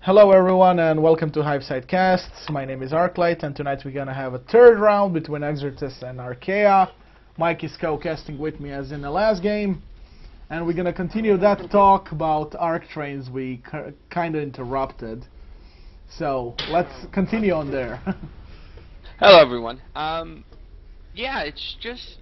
Hello everyone and welcome to Hiveside Casts. My name is Archaea and tonight we're gonna have a third round between Exertus and Archaea. Mike is co-casting with me as in the last game. And we're gonna continue that talk about arc trains we kinda interrupted. So let's continue on there. Hello everyone. Yeah, it's just,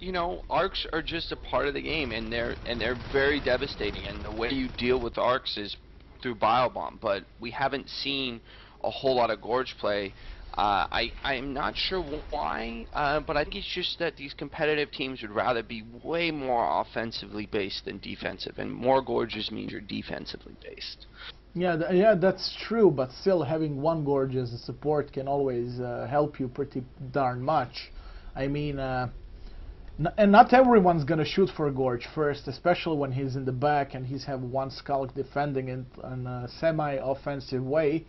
arcs are just a part of the game, and they're very devastating, and the way you deal with arcs is through biobomb, but we haven't seen a whole lot of gorge play. I'm not sure why, but I think it's just that these competitive teams would rather be way more offensively based than defensive, and more gorges means you're defensively based. Yeah, that's true, but still having one gorge as a support can always help you pretty darn much. I mean, and not everyone's gonna shoot for a gorge first, especially when he's in the back and he's have one skulk defending it in a semi-offensive way.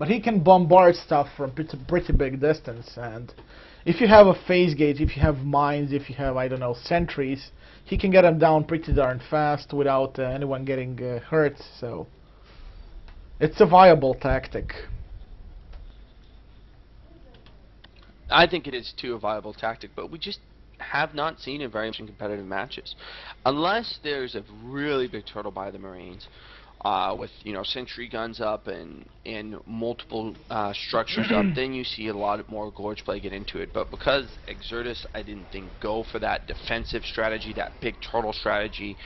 But he can bombard stuff from pretty big distance, and if you have a phase gate, if you have mines, if you have, I don't know, sentries, he can get them down pretty darn fast without anyone getting hurt, so it's a viable tactic. I think it is too a viable tactic, but we just have not seen it very much in competitive matches, unless there's a really big turtle by the Marines, with sentry guns up and multiple structures up. Then you see a lot more gorge play get into it. But because Exertus, I didn't think go for that defensive strategy, that big turtle strategy,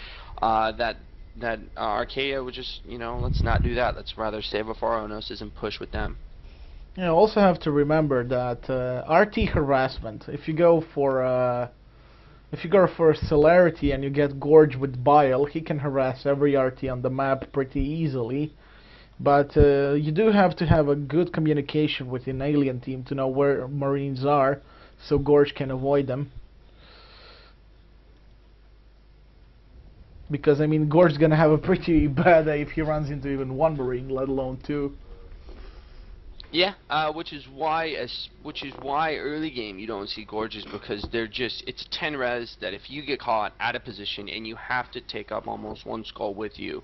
that Archaea would just let's not do that. Let's rather save up our Onos and push with them. You also have to remember that RT harassment. If you go for celerity and you get gorge with bile, he can harass every RT on the map pretty easily. But you do have to have a good communication with an alien team to know where Marines are, so gorge can avoid them. Because I mean, gorge's gonna have a pretty bad day if he runs into even one Marine, let alone two. Yeah, which is why early game you don't see gorges, because it's 10 res that if you get caught out of position and you have to take up almost one skull with you,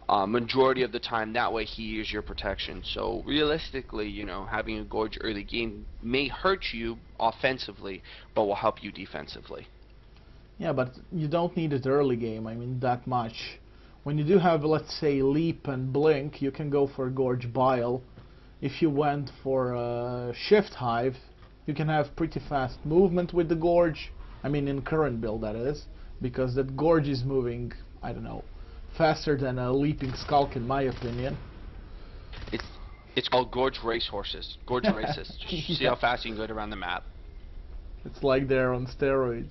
majority of the time, that way he is your protection. So realistically, having a gorge early game may hurt you offensively, but will help you defensively. Yeah, but you don't need it early game, I mean, that much. When you do have, let's say, leap and blink, you can go for gorge bile. If you went for shift hive, you can have pretty fast movement with the gorge. I mean, in current build, that is, because that gorge is moving, I don't know, faster than a leaping skulk, in my opinion. It's called gorge racehorses. Gorge races. Just see how fast you can go around the map. It's like they're on steroids.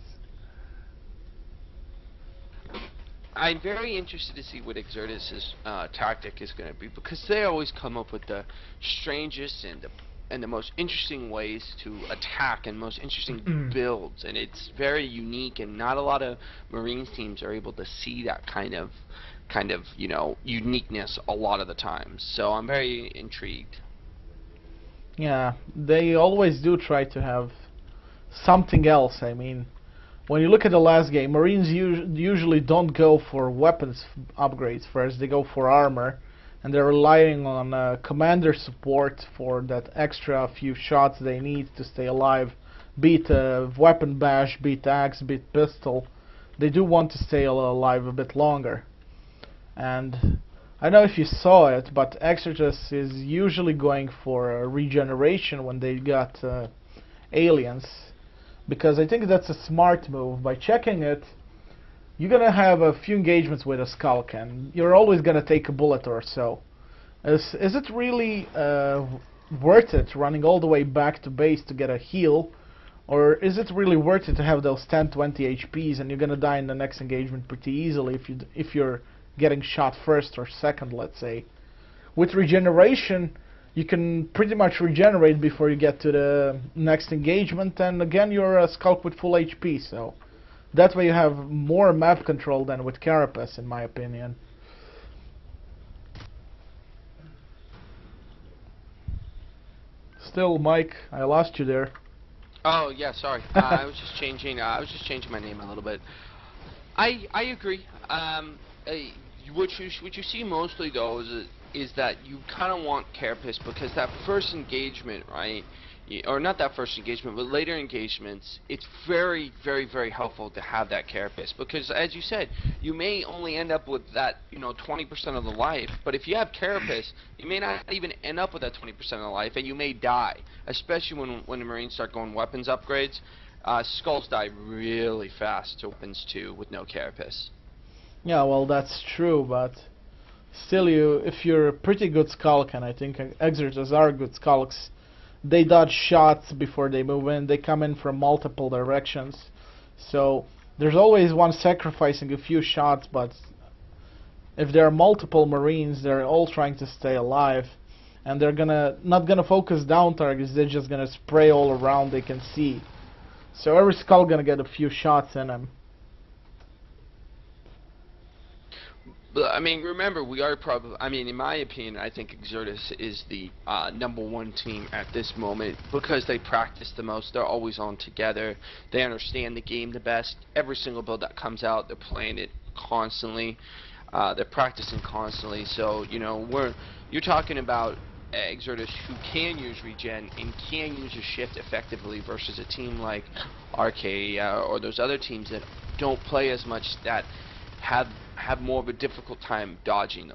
I'm very interested to see what Exertus' tactic is going to be, because they always come up with the strangest and the most interesting ways to attack and most interesting builds, and it's very unique, and not a lot of Marines teams are able to see that kind of uniqueness a lot of the times. So I'm very intrigued. Yeah, they always do try to have something else. I mean, when you look at the last game, Marines usually don't go for weapons upgrades first, they go for armor, and they're relying on commander support for that extra few shots they need to stay alive. Be it weapon bash, be it axe, be it pistol, they do want to stay alive a bit longer. And I don't know if you saw it, but Exertus is usually going for regeneration when they got aliens. Because I think that's a smart move. By checking it, you're gonna have a few engagements with a skulk, and you're always gonna take a bullet or so. Is it really worth it running all the way back to base to get a heal, or is it really worth it to have those 10-20 HPs and you're gonna die in the next engagement pretty easily if you're getting shot first or second, let's say? With regeneration, you can pretty much regenerate before you get to the next engagement, and again you're a skulk with full HP, so that way you have more map control than with Carapace, in my opinion. Still, Mike, I lost you there. Oh yeah, sorry. I was just changing my name a little bit. I agree. What you see mostly though is is that you kind of want Carapace because that first engagement, right? Or not that first engagement, but later engagements, it's very, very, very helpful to have that Carapace because, as you said, you may only end up with that, 20% of the life, but if you have Carapace, you may not even end up with that 20% of the life, and you may die, especially when the Marines start going weapons upgrades. Skulls die really fast to weapons too with no Carapace. Yeah, well, that's true, but still, if you're a pretty good Skulk, and I think Exertus are good Skulks, they dodge shots before they move in. They come in from multiple directions. So there's always one sacrificing a few shots, but if there are multiple Marines, they're all trying to stay alive. And they're not gonna focus down targets, they're just gonna spray all around they can see. So every Skull gonna get a few shots in him. But, I mean, remember, we are probably, I mean, in my opinion, I think Exertus is the #1 team at this moment because they practice the most. They're always on together. They understand the game the best. Every single build that comes out, they're playing it constantly. They're practicing constantly. So, you're talking about Exertus who can use regen and can use a shift effectively versus a team like Archaea or those other teams that don't play as much, that have more of a difficult time dodging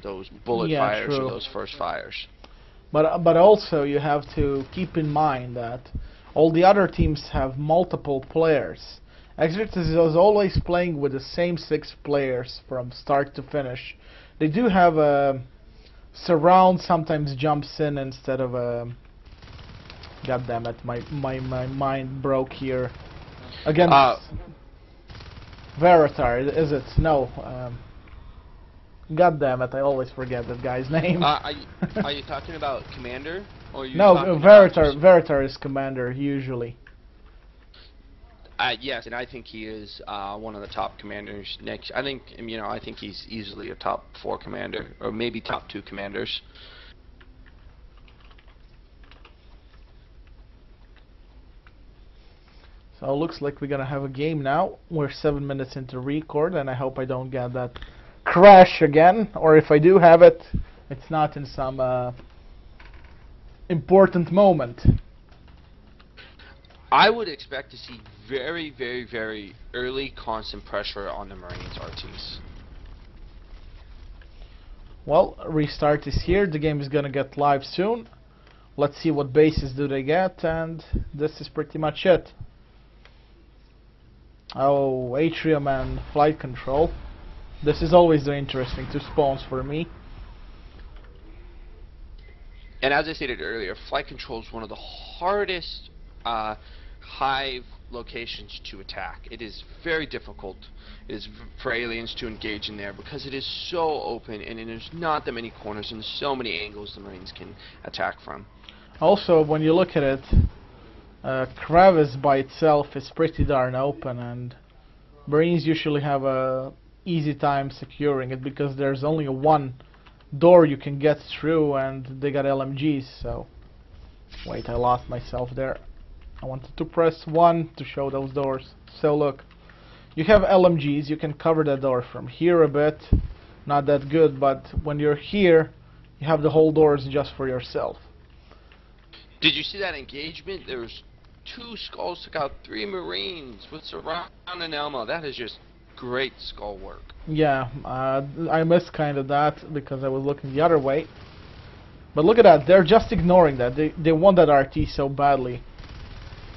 those bullet fires true. or those first fires. But also you have to keep in mind that all the other teams have multiple players. Exertus is always playing with the same 6 players from start to finish. They do have a surround sometimes jumps in instead of a. God damn it! My mind broke here. Against Varathar, is it? No. God damn it! I always forget that guy's name. Are you talking about Commander? Or no, Varathar is Commander usually. Yes, and I think he is one of the top commanders next. I think he's easily a top 4 commander, or maybe top 2 commanders. So it looks like we're gonna have a game now. We're 7 minutes into record, and I hope I don't get that crash again. Or if I do have it, it's not in some important moment. I would expect to see very, very, very early constant pressure on the Marines RTs. Well, restart is here. The game is gonna get live soon. Let's see what bases do they get, and this is pretty much it. Oh, atrium and flight control. This is always the interesting 2 spawns for me. And as I stated earlier, flight control is one of the hardest hive locations to attack. It is very difficult. It is for aliens to engage in there because it is so open and there's not that many corners and so many angles the Marines can attack from. Also, when you look at it, crevice by itself is pretty darn open, and Marines usually have a easy time securing it because there's only one door you can get through, and they got LMGs. So wait, I lost myself there. I wanted to press 1 to show those doors. So look, you have LMGs, you can cover that door from here a bit, not that good, but when you're here you have the whole doors just for yourself. Did you see that engagement? There's 2 skulls took out 3 Marines with surround and elmo. That is just great skull work. Yeah, I missed kind of that because I was looking the other way. But look at that, they're just ignoring that. They want that RT so badly.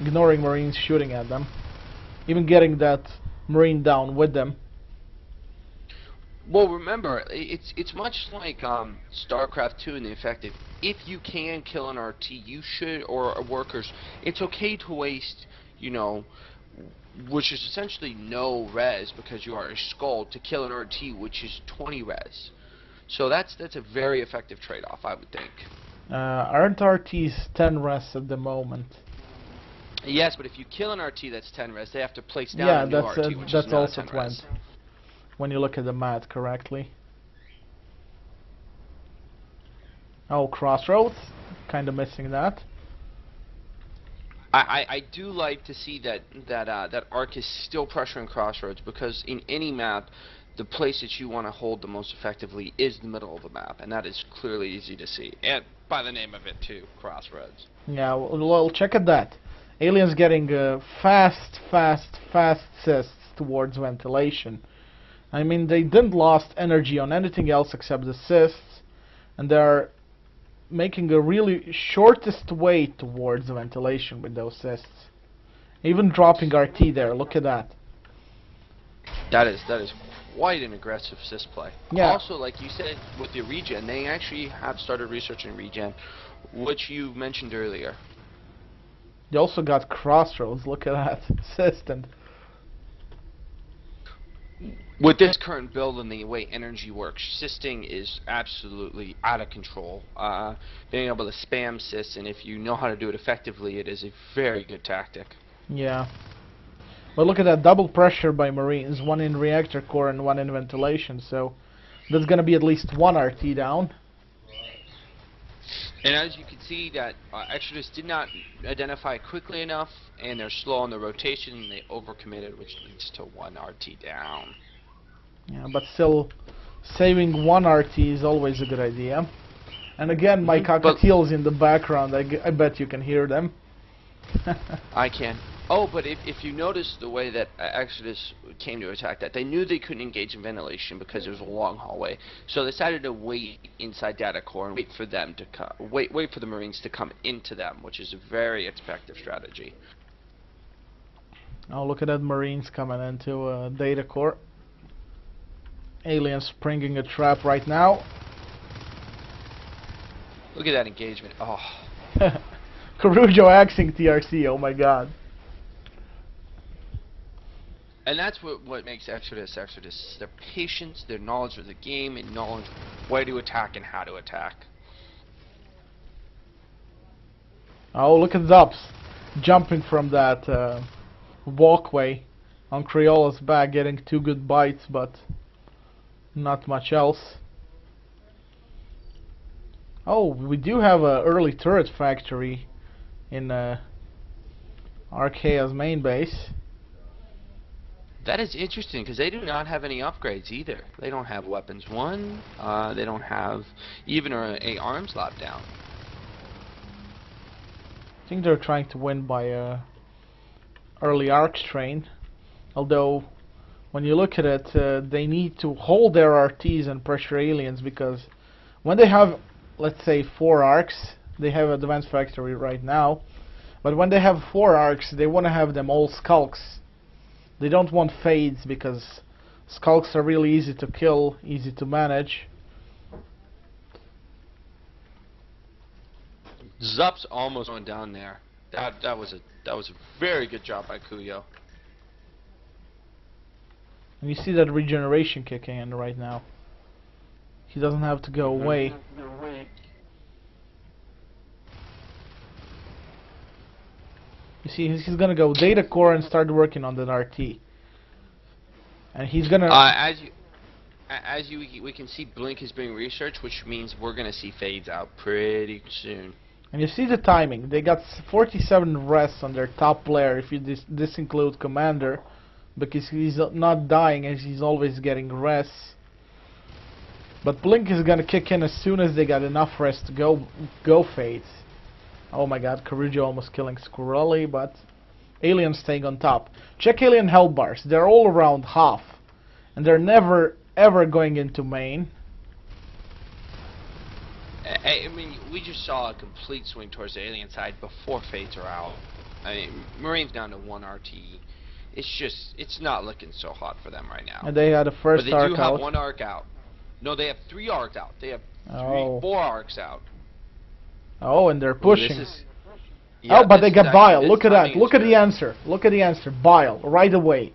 Ignoring Marines shooting at them. Even getting that Marine down with them. Well, remember, it's much like StarCraft 2 in the effect if you can kill an RT, you should, or workers, it's okay to waste, which is essentially no res because you are a skull, to kill an RT, which is 20 res. So that's a very effective trade-off, I would think. Aren't RTs 10 res at the moment? Yes, but if you kill an RT that's 10 res, they have to place down a new RT, which that's is not also 10 20. res. When you look at the math correctly. Oh, crossroads, kind of missing that. I do like to see that Arc is still pressuring crossroads because in any map the place that you want to hold the most effectively is the middle of the map, and that is clearly easy to see. And by the name of it too, crossroads. Yeah, well, check at that. Aliens getting fast assists towards ventilation. I mean, they didn't lost energy on anything else except assists, and they're making a really shortest way towards the ventilation with those assists. Even dropping RT there, look at that. That is quite an aggressive assist play. Yeah. Also, like you said, with the regen, they actually have started researching regen, which you mentioned earlier. They also got crossroads, look at that. Assist and... With this current build and the way energy works, assisting is absolutely out of control. Being able to spam assist, and if you know how to do it effectively, it is a very good tactic. Yeah. But look at that double pressure by Marines, one in reactor core and one in ventilation, so that's gonna be at least one RT down. And as you can see, that Exertus did not identify quickly enough, and they're slow on the rotation, and they overcommitted, which leads to one RT down. Yeah, but still, saving one RT is always a good idea. And again, my cockatiels in the background, I bet you can hear them. I can. Oh, but if you notice the way that Exertus came to attack that, they knew they couldn't engage in ventilation because it was a long hallway. So they decided to wait inside data core and wait for them to wait for the Marines to come into them, which is a very effective strategy. Oh, look at that Marines coming into data core. Aliens springing a trap right now. Look at that engagement. Oh. Koruyo axing TRC, oh my god. And that's what makes Exertus. Their patience, their knowledge of the game, and knowledge where to attack and how to attack. Oh, look at zups jumping from that walkway on Crayola's back, getting 2 good bites, but not much else. Oh, we do have a early turret factory in Archaea's main base. That is interesting, because they do not have any upgrades either. They don't have weapons 1, they don't have even a arms lap down. I think they're trying to win by early arcs train, although when you look at it, they need to hold their RTs and pressure aliens, because when they have, let's say, 4 arcs, they have a advanced factory right now, but when they have 4 arcs, they want to have them all skulks. They don't want fades, because skulks are really easy to kill, easy to manage. Zups almost went down there. That was a very good job by Koruyo. And you see that regeneration kicking in right now. He doesn't have to go away. You see, he's gonna go data core and start working on that RT. And he's gonna... we can see Blink is being researched, which means we're gonna see fades out pretty soon. And you see the timing. They got 47 rests on their top player, if you disinclude Commander, because he's not dying as he's always getting rests. But Blink is gonna kick in as soon as they got enough rest to go fades. Oh my god, Koruyo almost killing Squirrelli, but aliens staying on top. Check alien health bars. They're all around half, and they're never ever going into main. I mean, we just saw a complete swing towards the alien side before fades are out. I mean, Marine's down to 1 RT. It's not looking so hot for them right now. And they had a first arc out. But they do have 1 arc out. No, they have 3 arcs out. They have 4 arcs out. Oh, and they're pushing. Yeah, oh, but they got Bile. Look at that. Look at the answer. Look at the answer. Bile right away.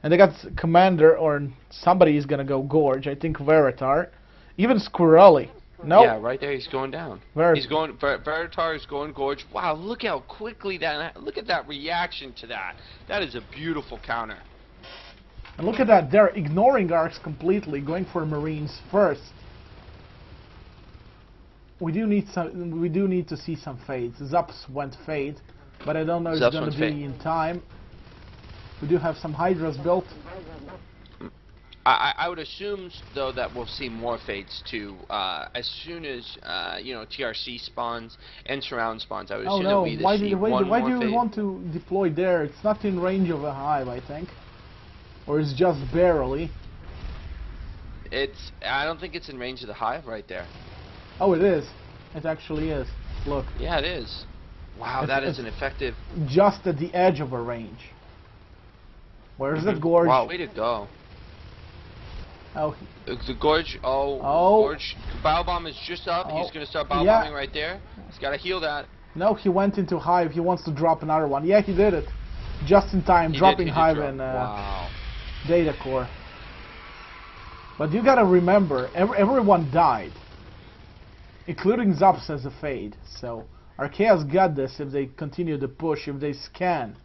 And they got Commander, or somebody is gonna go Gorge. I think Varathar. Even Squirrelli. No. Yeah, right there. He's going down. He's going. Varathar is going Gorge. Wow, look how quickly that. Look at that reaction to that. That is a beautiful counter. And look at that. They're ignoring arcs completely, going for Marines first. We do need to see some fades. Zups went fade, but I don't know if it's going to be in time. We do have some Hydras built. I would assume though that we'll see more fades too. As soon as you know, TRC spawns and surround spawns, I would Oh assume that no, we either why see do one more you fade. want to deploy there? It's not in range of a hive, I think. Or it's just barely. I don't think it's in range of the hive right there. Oh, it is. It actually is. Look. Yeah, it is. Wow, that is an effective... Just at the edge of a range. Where's the gorge? Wow, way to go. Oh, The gorge, gorge. Bio bomb is just up. He's going to start bio bombing right there. He's got to heal that. No, he went into hive. He wants to drop another one. Yeah, he did it. Just in time, dropping hive and data core. But you gotta remember, everyone died. Including zups as a fade. So, Archaea's got this if they continue to push, if they scan.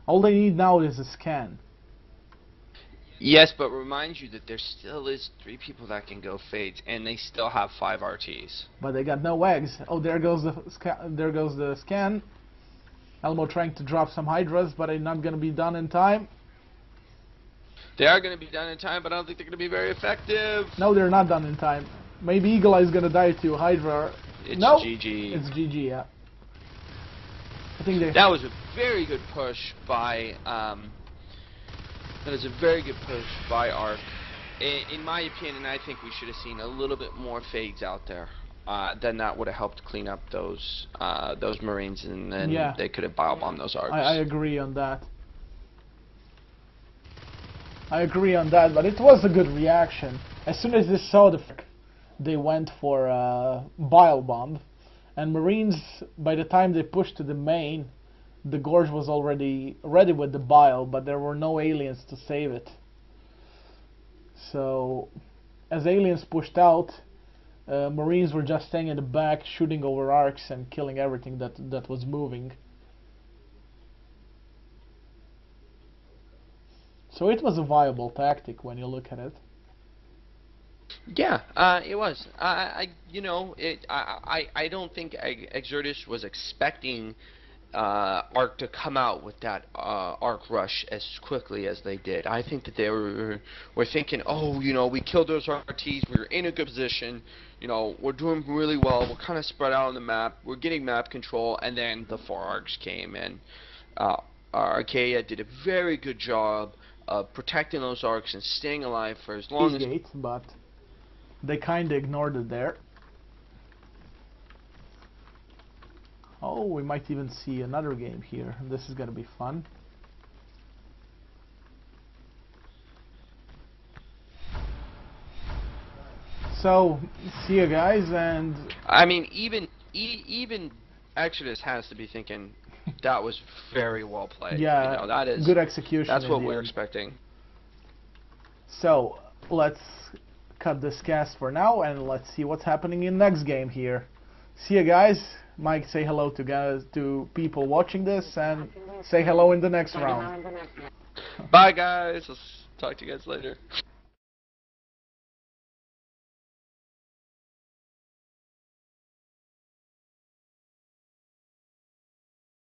All they need now is a scan. Yes, but remind you that there still is 3 people that can go fades, and they still have 5 RTs. But they got no eggs. Oh, there goes the scan. Elmo trying to drop some hydras, but they're not gonna be done in time. They are going to be done in time, but I don't think they're going to be very effective. No, they're not done in time. Maybe eagleye is gonna die to hydra. It's no, GG. It's GG. Yeah. I think they. That was a very good push by. That is a very good push by Arc. In my opinion, I think we should have seen a little bit more fades out there. Then that would have helped clean up those Marines, and then they could have bio-bombed those Arcs. I agree on that. I agree on that, but it was a good reaction. As soon as they saw they went for bile bomb, and Marines, by the time they pushed to the main, the gorge was already ready with the bile, but there were no aliens to save it. So, as aliens pushed out, Marines were just staying in the back, shooting over arcs and killing everything that was moving. So it was a viable tactic when you look at it. Yeah, it was. I don't think Exertus was expecting Arc to come out with that Arc rush as quickly as they did. I think that they were thinking, oh, you know, we killed those RTs, we were in a good position, you know, we're doing really well, we're kind of spread out on the map, we're getting map control, and then the 4 Arcs came, and Archaea did a very good job of protecting those Arcs and staying alive for as long as... But they kind of ignored it there. Oh, we might even see another game here. This is gonna be fun. So, see you guys, and... I mean, even Exodus has to be thinking, that was very well played. Yeah, you know, that is good execution. That's what we're expecting. So, let's cut this cast for now, and let's see what's happening in next game here. See you guys. Mike, say hello to people watching this, and say hello in the next round. Bye guys. I'll talk to you guys later.